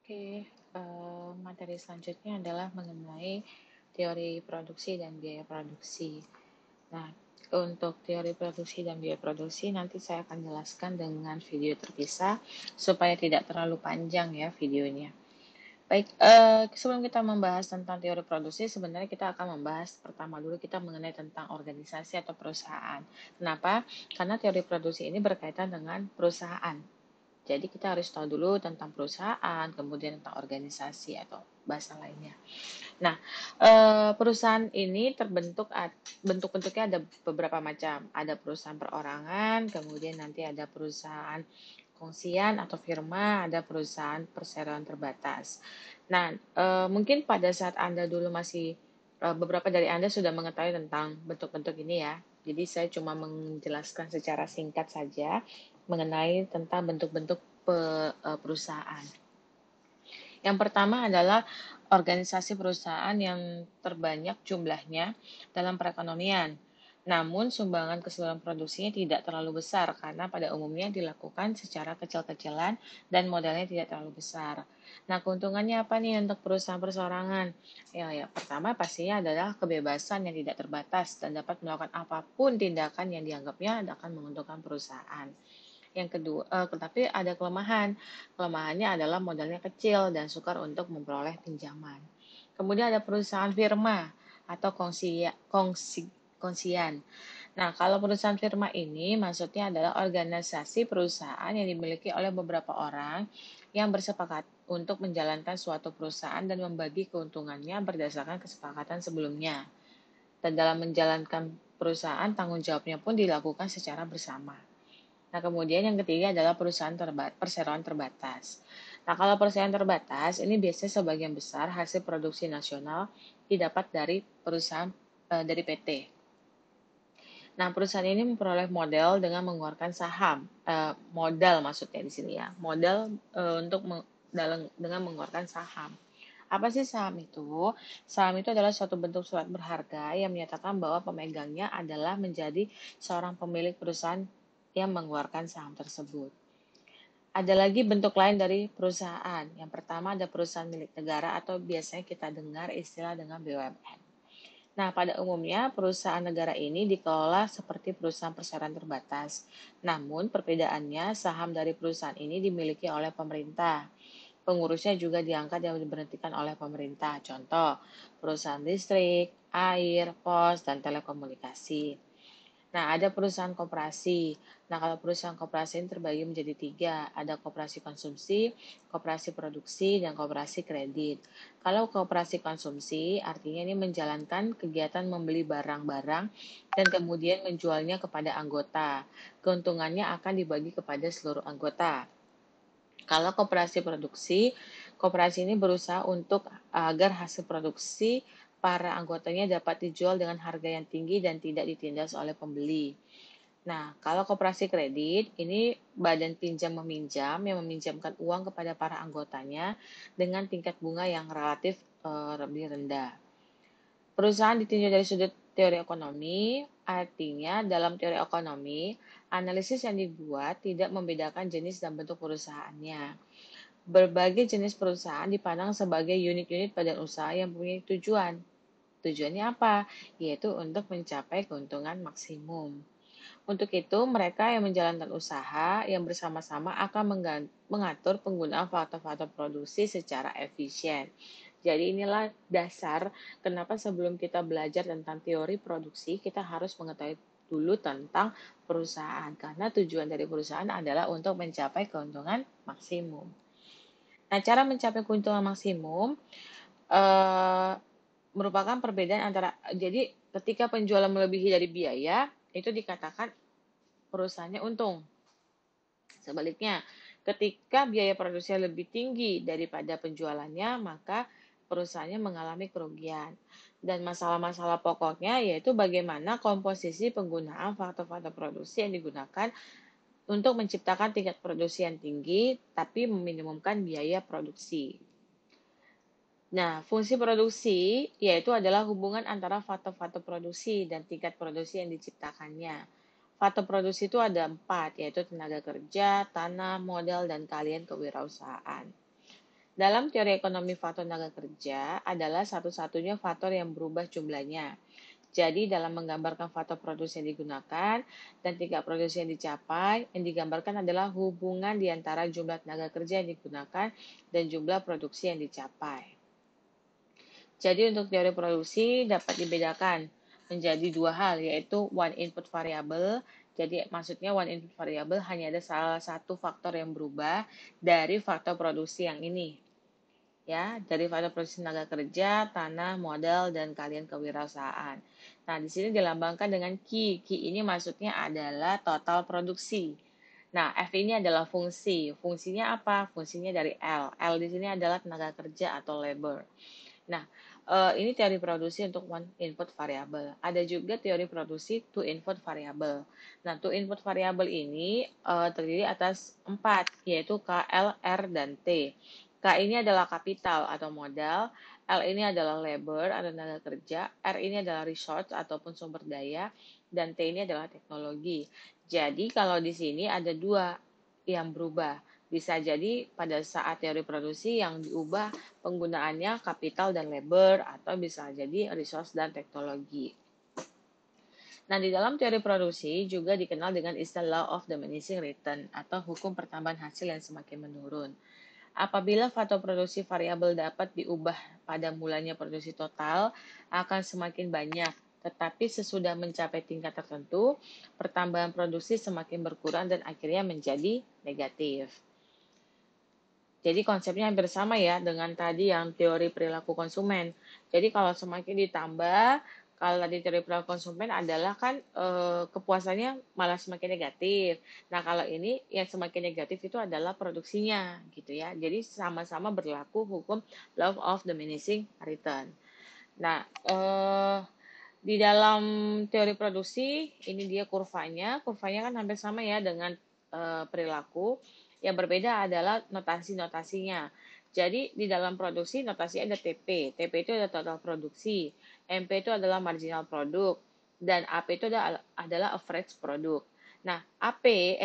Oke, materi selanjutnya adalah mengenai teori produksi dan biaya produksi. Nah, untuk teori produksi dan biaya produksi nanti saya akan jelaskan dengan video terpisah supaya tidak terlalu panjang ya videonya. Baik, sebelum kita membahas tentang teori produksi, sebenarnya kita akan membahas pertama dulu kita mengenai tentang organisasi atau perusahaan. Kenapa? Karena teori produksi ini berkaitan dengan perusahaan. Jadi kita harus tahu dulu tentang perusahaan, kemudian tentang organisasi atau bahasa lainnya. Nah, perusahaan ini terbentuk bentuk-bentuknya ada beberapa macam. Ada perusahaan perorangan, kemudian nanti ada perusahaan kongsian atau firma, ada perusahaan perseroan terbatas. Nah, mungkin pada saat Anda dulu masih beberapa dari Anda sudah mengetahui tentang bentuk-bentuk ini ya. Jadi saya cuma menjelaskan secara singkat saja mengenai tentang bentuk-bentuk perusahaan. Yang pertama adalah organisasi perusahaan yang terbanyak jumlahnya dalam perekonomian. Namun sumbangan keseluruhan produksinya tidak terlalu besar karena pada umumnya dilakukan secara kecil-kecilan dan modalnya tidak terlalu besar. Nah, keuntungannya apa nih untuk perusahaan perseorangan? Ya, pertama pastinya adalah kebebasan yang tidak terbatas dan dapat melakukan apapun tindakan yang dianggapnya akan menguntungkan perusahaan. Yang kedua, tetapi ada kelemahan. Kelemahannya adalah modalnya kecil dan sukar untuk memperoleh pinjaman. Kemudian ada perusahaan firma atau kongsian. Nah, kalau perusahaan firma ini maksudnya adalah organisasi perusahaan yang dimiliki oleh beberapa orang yang bersepakat untuk menjalankan suatu perusahaan dan membagi keuntungannya berdasarkan kesepakatan sebelumnya. Dan dalam menjalankan perusahaan, tanggung jawabnya pun dilakukan secara bersama. Nah, kemudian yang ketiga adalah perseroan terbatas. Nah, kalau perseroan terbatas, ini biasanya sebagian besar hasil produksi nasional didapat dari perusahaan dari PT. Nah, perusahaan ini memperoleh modal dengan mengeluarkan saham, modal maksudnya di sini ya, modal untuk dengan mengeluarkan saham. Apa sih saham itu? Saham itu adalah suatu bentuk surat berharga yang menyatakan bahwa pemegangnya adalah menjadi seorang pemilik perusahaan yang mengeluarkan saham tersebut. Ada lagi bentuk lain dari perusahaan. Yang pertama ada perusahaan milik negara atau biasanya kita dengar istilah dengan BUMN. Nah, pada umumnya perusahaan negara ini dikelola seperti perusahaan perseroan terbatas. Namun, perbedaannya saham dari perusahaan ini dimiliki oleh pemerintah. Pengurusnya juga diangkat dan diberhentikan oleh pemerintah. Contoh, perusahaan listrik, air, pos, dan telekomunikasi. Nah, ada perusahaan koperasi. Nah, kalau perusahaan koperasi ini terbagi menjadi tiga. Ada koperasi konsumsi, koperasi produksi, dan koperasi kredit. Kalau koperasi konsumsi, artinya ini menjalankan kegiatan membeli barang-barang dan kemudian menjualnya kepada anggota. Keuntungannya akan dibagi kepada seluruh anggota. Kalau koperasi produksi, koperasi ini berusaha untuk agar hasil produksi para anggotanya dapat dijual dengan harga yang tinggi dan tidak ditindas oleh pembeli. Nah, kalau koperasi kredit, ini badan pinjam meminjam yang meminjamkan uang kepada para anggotanya dengan tingkat bunga yang relatif lebih rendah. Perusahaan ditinjau dari sudut teori ekonomi, artinya dalam teori ekonomi, analisis yang dibuat tidak membedakan jenis dan bentuk perusahaannya. Berbagai jenis perusahaan dipandang sebagai unit-unit badan usaha yang mempunyai tujuan. Tujuannya apa? Yaitu untuk mencapai keuntungan maksimum. Untuk itu, mereka yang menjalankan usaha yang bersama-sama akan mengatur penggunaan faktor-faktor produksi secara efisien. Jadi inilah dasar kenapa sebelum kita belajar tentang teori produksi, kita harus mengetahui dulu tentang perusahaan. Karena tujuan dari perusahaan adalah untuk mencapai keuntungan maksimum. Nah, cara mencapai keuntungan maksimum eh, merupakan perbedaan antara, jadi ketika penjualan melebihi dari biaya, itu dikatakan perusahaannya untung. Sebaliknya, ketika biaya produksi lebih tinggi daripada penjualannya, maka perusahaannya mengalami kerugian. Dan masalah-masalah pokoknya yaitu bagaimana komposisi penggunaan faktor-faktor produksi yang digunakan untuk menciptakan tingkat produksi yang tinggi, tapi meminimumkan biaya produksi. Nah, fungsi produksi yaitu adalah hubungan antara faktor-faktor produksi dan tingkat produksi yang diciptakannya. Faktor produksi itu ada 4, yaitu tenaga kerja, tanah, modal, dan keahlian kewirausahaan. Dalam teori ekonomi faktor tenaga kerja adalah satu-satunya faktor yang berubah jumlahnya. Jadi dalam menggambarkan faktor produksi yang digunakan dan tingkat produksi yang dicapai, yang digambarkan adalah hubungan di antara jumlah tenaga kerja yang digunakan dan jumlah produksi yang dicapai. Jadi untuk teori produksi dapat dibedakan menjadi dua hal, yaitu one input variable. Jadi maksudnya one input variable hanya ada salah satu faktor yang berubah dari faktor produksi yang ini. Ya, dari faktor produksi tenaga kerja, tanah, modal, dan kalian kewirausahaan. Nah, di sini dilambangkan dengan Q. Q ini maksudnya adalah total produksi. Nah, F ini adalah fungsi. Fungsinya apa? Fungsinya dari L. L di sini adalah tenaga kerja atau labor. Nah, ini teori produksi untuk one input variable. Ada juga teori produksi two input variable. Nah, two input variable ini terdiri atas 4, yaitu K, L, R, dan T. K ini adalah kapital atau modal, L ini adalah labor atau tenaga kerja, R ini adalah resource ataupun sumber daya, dan T ini adalah teknologi. Jadi kalau di sini ada dua yang berubah. Bisa jadi pada saat teori produksi yang diubah penggunaannya kapital dan labor, atau bisa jadi resource dan teknologi. Nah, di dalam teori produksi juga dikenal dengan istilah law of diminishing return atau hukum pertambahan hasil yang semakin menurun. Apabila faktor produksi variabel dapat diubah pada mulanya produksi total akan semakin banyak, tetapi sesudah mencapai tingkat tertentu, pertambahan produksi semakin berkurang dan akhirnya menjadi negatif. Jadi konsepnya hampir sama ya dengan tadi yang teori perilaku konsumen. Jadi kalau semakin ditambah, kalau tadi teori perilaku konsumen adalah kan kepuasannya malah semakin negatif. Nah kalau ini yang semakin negatif itu adalah produksinya gitu ya. Jadi sama-sama berlaku hukum law of diminishing return. Nah di dalam teori produksi ini dia kurvanya. Kurvanya kan hampir sama ya dengan perilaku. Yang berbeda adalah notasi-notasinya. Jadi di dalam produksi notasi ada TP. TP itu adalah total produksi. MP itu adalah marginal produk. Dan AP itu adalah average produk. Nah,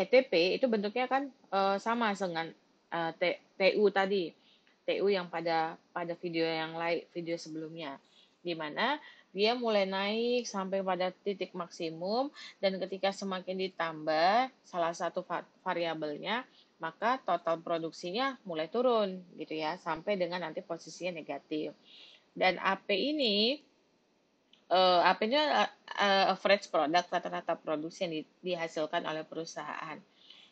TP itu bentuknya kan sama dengan TU tadi. TU yang pada video yang lain, video sebelumnya. Di mana dia mulai naik sampai pada titik maksimum dan ketika semakin ditambah salah satu variabelnya, maka total produksinya mulai turun gitu ya, sampai dengan nanti posisinya negatif. Dan AP ini AP-nya average product, rata-rata produksi yang dihasilkan oleh perusahaan.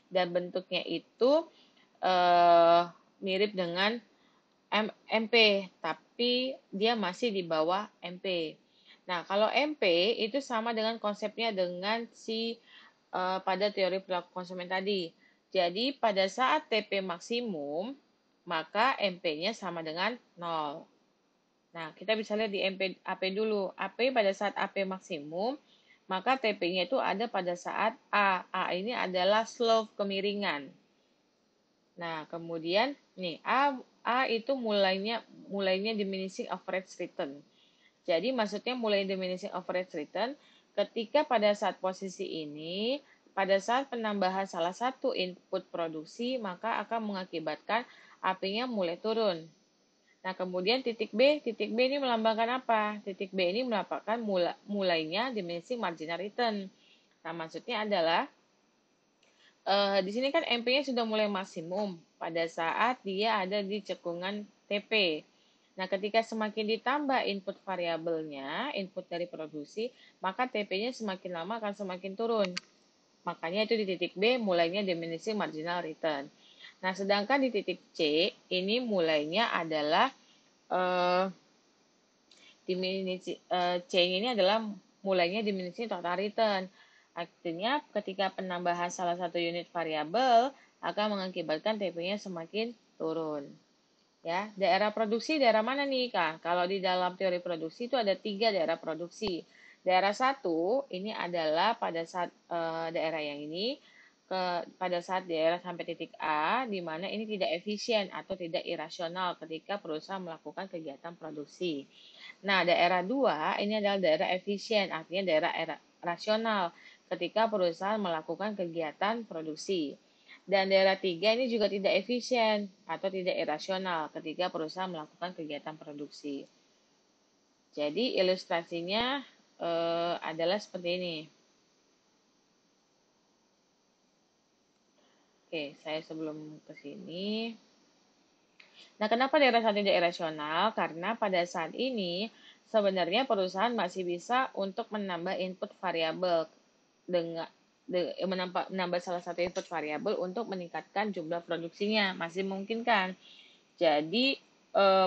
Dan bentuknya itu mirip dengan MP, tapi dia masih di bawah MP. Nah, kalau MP itu sama dengan konsepnya dengan pada teori perilaku konsumen tadi. Jadi, pada saat TP maksimum, maka MP-nya sama dengan 0. Nah, kita bisa lihat di AP dulu. AP pada saat AP maksimum, maka TP-nya itu ada pada saat A. A ini adalah slope kemiringan. Nah, kemudian nih A itu mulainya diminishing average return. Jadi maksudnya mulai diminishing average return ketika pada saat posisi ini, pada saat penambahan salah satu input produksi, maka akan mengakibatkan AP-nya mulai turun. Nah, kemudian titik B ini melambangkan apa? Titik B ini melambangkan mulainya diminishing marginal return. Nah, maksudnya adalah di sini kan MP-nya sudah mulai maksimum pada saat dia ada di cekungan TP. Nah, ketika semakin ditambah input variabelnya, input dari produksi, maka TP-nya semakin lama akan semakin turun. Makanya itu di titik B mulainya diminishing marginal return. Nah, sedangkan di titik C, ini mulainya adalah C ini adalah mulainya diminishing total return. Artinya ketika penambahan salah satu unit variabel akan mengakibatkan TP-nya semakin turun. Ya, daerah produksi daerah mana nih, Kak? Kalau di dalam teori produksi itu ada 3 daerah produksi. Daerah 1 ini adalah pada saat daerah yang ini pada saat daerah sampai titik A, di mana ini tidak efisien atau tidak irasional ketika perusahaan melakukan kegiatan produksi. Nah, daerah 2 ini adalah daerah efisien, artinya daerah rasional ketika perusahaan melakukan kegiatan produksi. Dan daerah 3 ini juga tidak efisien atau tidak irasional ketika perusahaan melakukan kegiatan produksi. Jadi ilustrasinya adalah seperti ini. Oke, saya sebelum ke sini. Nah, kenapa daerah 1 tidak irasional? Karena pada saat ini sebenarnya perusahaan masih bisa untuk menambah input variabel dengan menambah salah satu input variabel untuk meningkatkan jumlah produksinya, masih mungkin kan? Jadi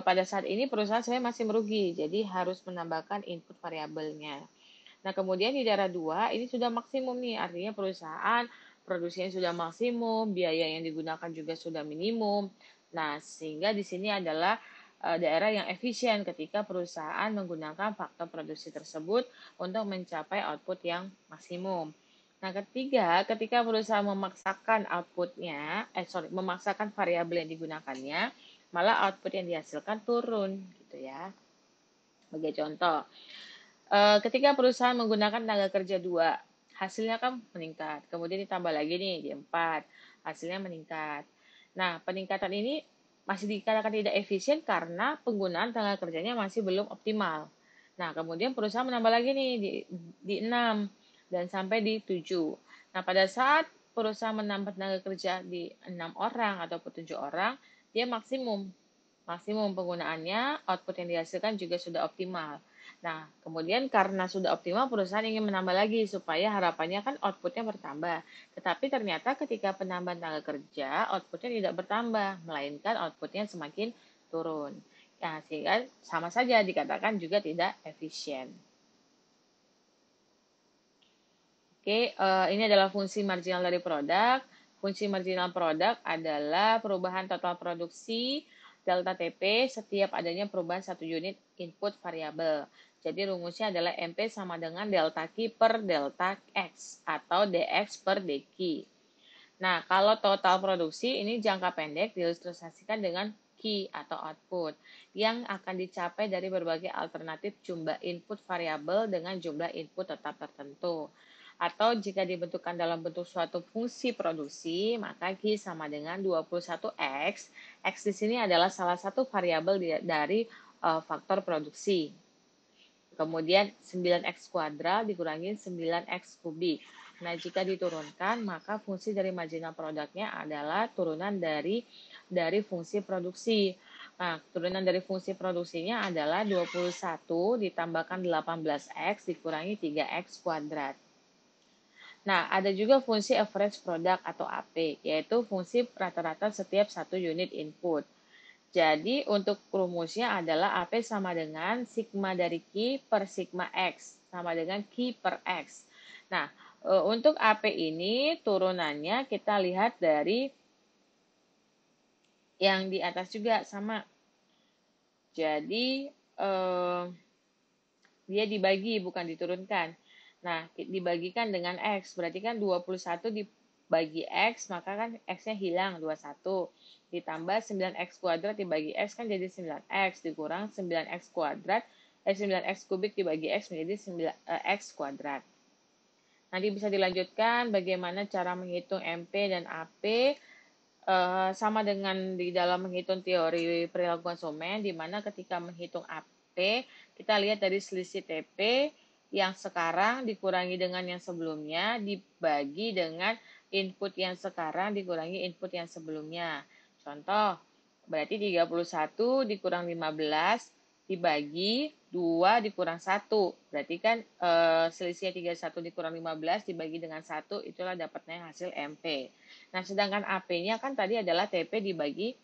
pada saat ini perusahaan sebenarnya masih merugi, jadi harus menambahkan input variabelnya. Nah, kemudian di daerah 2 ini sudah maksimum nih, artinya perusahaan produksinya sudah maksimum, biaya yang digunakan juga sudah minimum. Nah, sehingga di sini adalah daerah yang efisien ketika perusahaan menggunakan faktor produksi tersebut untuk mencapai output yang maksimum. Nah, ketiga, ketika perusahaan memaksakan memaksakan variabel yang digunakannya, malah output yang dihasilkan turun, gitu ya. Sebagai contoh, ketika perusahaan menggunakan tenaga kerja 2, hasilnya kan meningkat. Kemudian ditambah lagi nih di 4, hasilnya meningkat. Nah, peningkatan ini masih dikatakan tidak efisien karena penggunaan tenaga kerjanya masih belum optimal. Nah, kemudian perusahaan menambah lagi nih di 6 dan sampai di 7. Nah, pada saat perusahaan menambah tenaga kerja di 6 orang ataupun 7 orang, dia maksimum. Maksimum penggunaannya, output yang dihasilkan juga sudah optimal. Nah, kemudian karena sudah optimal, perusahaan ingin menambah lagi supaya harapannya kan outputnya bertambah. Tetapi ternyata ketika penambahan tenaga kerja, outputnya tidak bertambah, melainkan outputnya semakin turun. Ya, sehingga sama saja dikatakan juga tidak efisien. Oke, ini adalah fungsi marginal dari produk. Fungsi marginal produk adalah perubahan total produksi delta TP setiap adanya perubahan satu unit input variabel. Jadi rumusnya adalah MP sama dengan delta Q per delta X atau DX per DQ. Nah, kalau total produksi ini jangka pendek diilustrasikan dengan Q atau output yang akan dicapai dari berbagai alternatif jumlah input variabel dengan jumlah input tetap tertentu. Atau jika dibentukkan dalam bentuk suatu fungsi produksi, maka Q sama dengan 21X. X di sini adalah salah satu variabel dari faktor produksi. Kemudian 9X kuadrat dikurangi 9X kubik. Nah, jika diturunkan, maka fungsi dari marginal produknya adalah turunan dari fungsi produksi. Nah, turunan dari fungsi produksinya adalah 21 ditambahkan 18X dikurangi 3X kuadrat. Nah, ada juga fungsi average product atau AP, yaitu fungsi rata-rata setiap satu unit input. Jadi, untuk rumusnya adalah AP sama dengan sigma dari Q per sigma X, sama dengan Q per X. Nah, untuk AP ini turunannya kita lihat dari yang di atas juga sama. Jadi, dia dibagi bukan diturunkan. Nah, dibagikan dengan X, berarti kan 21 dibagi X, maka kan X-nya hilang, 21. Ditambah 9X kuadrat dibagi X kan jadi 9X, dikurang 9X kuadrat, 9X kubik dibagi X menjadi 9X kuadrat. Nanti bisa dilanjutkan bagaimana cara menghitung MP dan AP, sama dengan di dalam menghitung teori perilaku konsumen, di mana ketika menghitung AP, kita lihat dari selisih TP yang sekarang dikurangi dengan yang sebelumnya, dibagi dengan input yang sekarang dikurangi input yang sebelumnya. Contoh, berarti 31 dikurang 15 dibagi 2 dikurang 1. Berarti kan selisihnya 31 dikurang 15 dibagi dengan 1, itulah dapatnya hasil MP. Nah, sedangkan AP-nya kan tadi adalah TP dibagi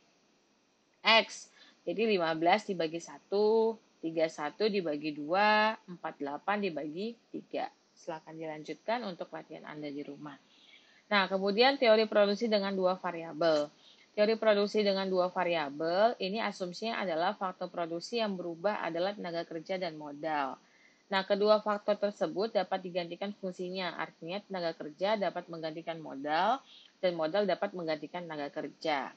X. Jadi 15 dibagi 1, 31 dibagi 2, 48 dibagi 3. Silakan dilanjutkan untuk latihan Anda di rumah. Nah, kemudian teori produksi dengan dua variabel. Teori produksi dengan dua variabel, ini asumsinya adalah faktor produksi yang berubah adalah tenaga kerja dan modal. Nah, kedua faktor tersebut dapat digantikan fungsinya, artinya tenaga kerja dapat menggantikan modal, dan modal dapat menggantikan tenaga kerja.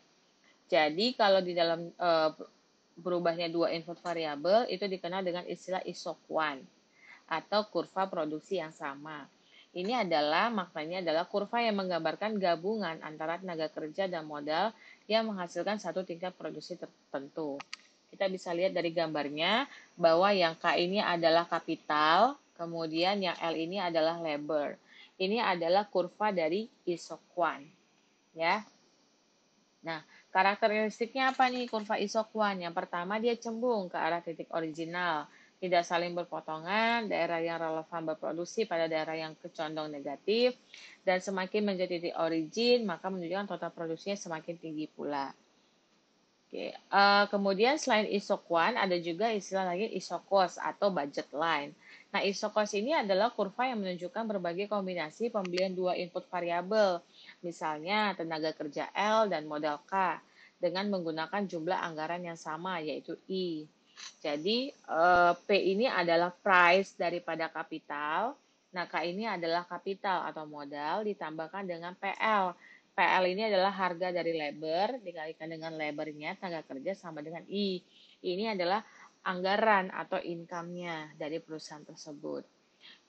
Jadi, kalau di dalam berubahnya dua input variabel, itu dikenal dengan istilah isok one, atau kurva produksi yang sama. Ini adalah maknanya adalah kurva yang menggambarkan gabungan antara tenaga kerja dan modal yang menghasilkan satu tingkat produksi tertentu. Kita bisa lihat dari gambarnya bahwa yang K ini adalah kapital, kemudian yang L ini adalah labor. Ini adalah kurva dari isoquant, ya. Nah, karakteristiknya apa nih kurva isoquant? Yang pertama dia cembung ke arah titik original, tidak saling berpotongan, daerah yang relevan berproduksi pada daerah yang kecondong negatif, dan semakin menjadi titik origin, maka menunjukkan total produksinya semakin tinggi pula. Oke, kemudian selain isoquant, ada juga istilah lagi isocos atau budget line. Nah, isocos ini adalah kurva yang menunjukkan berbagai kombinasi pembelian dua input variabel, misalnya tenaga kerja L dan modal K, dengan menggunakan jumlah anggaran yang sama, yaitu I. Jadi, P ini adalah price daripada kapital, nah K ini adalah kapital atau modal ditambahkan dengan PL. PL ini adalah harga dari labor dikalikan dengan labornya tenaga kerja sama dengan I. Ini adalah anggaran atau income-nya dari perusahaan tersebut.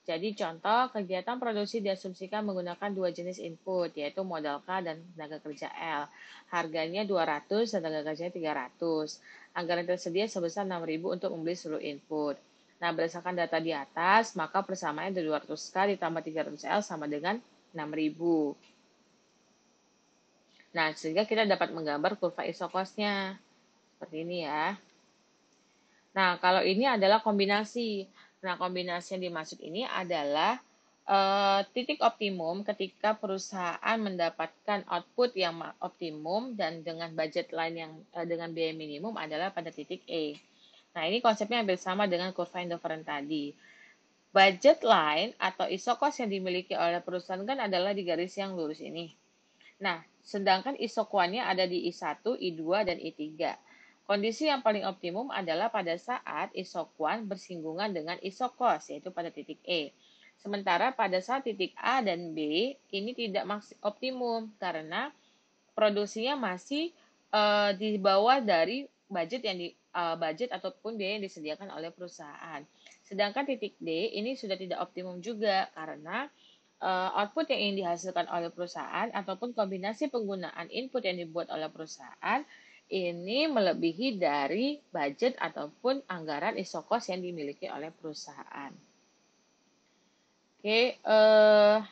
Jadi contoh kegiatan produksi diasumsikan menggunakan dua jenis input yaitu modal K dan tenaga kerja L. Harganya 200 dan tenaga kerjanya 300. Anggaran tersedia sebesar 6.000 untuk membeli seluruh input. Nah, berdasarkan data di atas, maka persamaannya 200K ditambah 300L sama dengan 6.000. Nah, sehingga kita dapat menggambar kurva isokosnya. Seperti ini ya. Nah, kalau ini adalah kombinasi. Nah, kombinasi yang dimaksud ini adalah titik optimum ketika perusahaan mendapatkan output yang optimum dan dengan budget line yang dengan biaya minimum adalah pada titik E. Nah, ini konsepnya hampir sama dengan kurva indifferent tadi. Budget line atau isokos yang dimiliki oleh perusahaan kan adalah di garis yang lurus ini. Nah, sedangkan isoquantnya ada di I1, I2, dan I3. Kondisi yang paling optimum adalah pada saat isoquant bersinggungan dengan isokos, yaitu pada titik E. Sementara pada saat titik A dan B, ini tidak optimum karena produksinya masih di bawah dari budget budget ataupun biaya yang disediakan oleh perusahaan. Sedangkan titik D ini sudah tidak optimum juga karena output yang ingin dihasilkan oleh perusahaan ataupun kombinasi penggunaan input yang dibuat oleh perusahaan ini melebihi dari budget ataupun anggaran isokos yang dimiliki oleh perusahaan. Oke,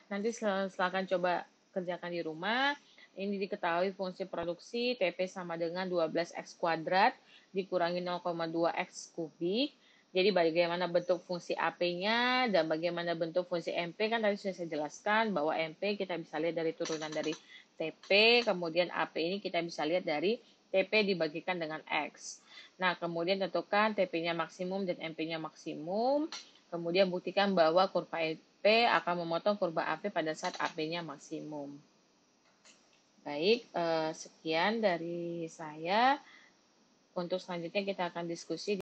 nanti silakan coba kerjakan di rumah. Ini diketahui fungsi produksi TP sama dengan 12X kuadrat dikurangi 0,2X kubik. Jadi bagaimana bentuk fungsi AP-nya dan bagaimana bentuk fungsi MP kan tadi sudah saya jelaskan bahwa MP kita bisa lihat dari turunan dari TP, kemudian AP ini kita bisa lihat dari TP dibagikan dengan X. Nah, kemudian tentukan TP-nya maksimum dan MP-nya maksimum. Kemudian buktikan bahwa kurva P akan memotong kurva AP pada saat AP-nya maksimum. Baik, sekian dari saya. Untuk selanjutnya kita akan diskusi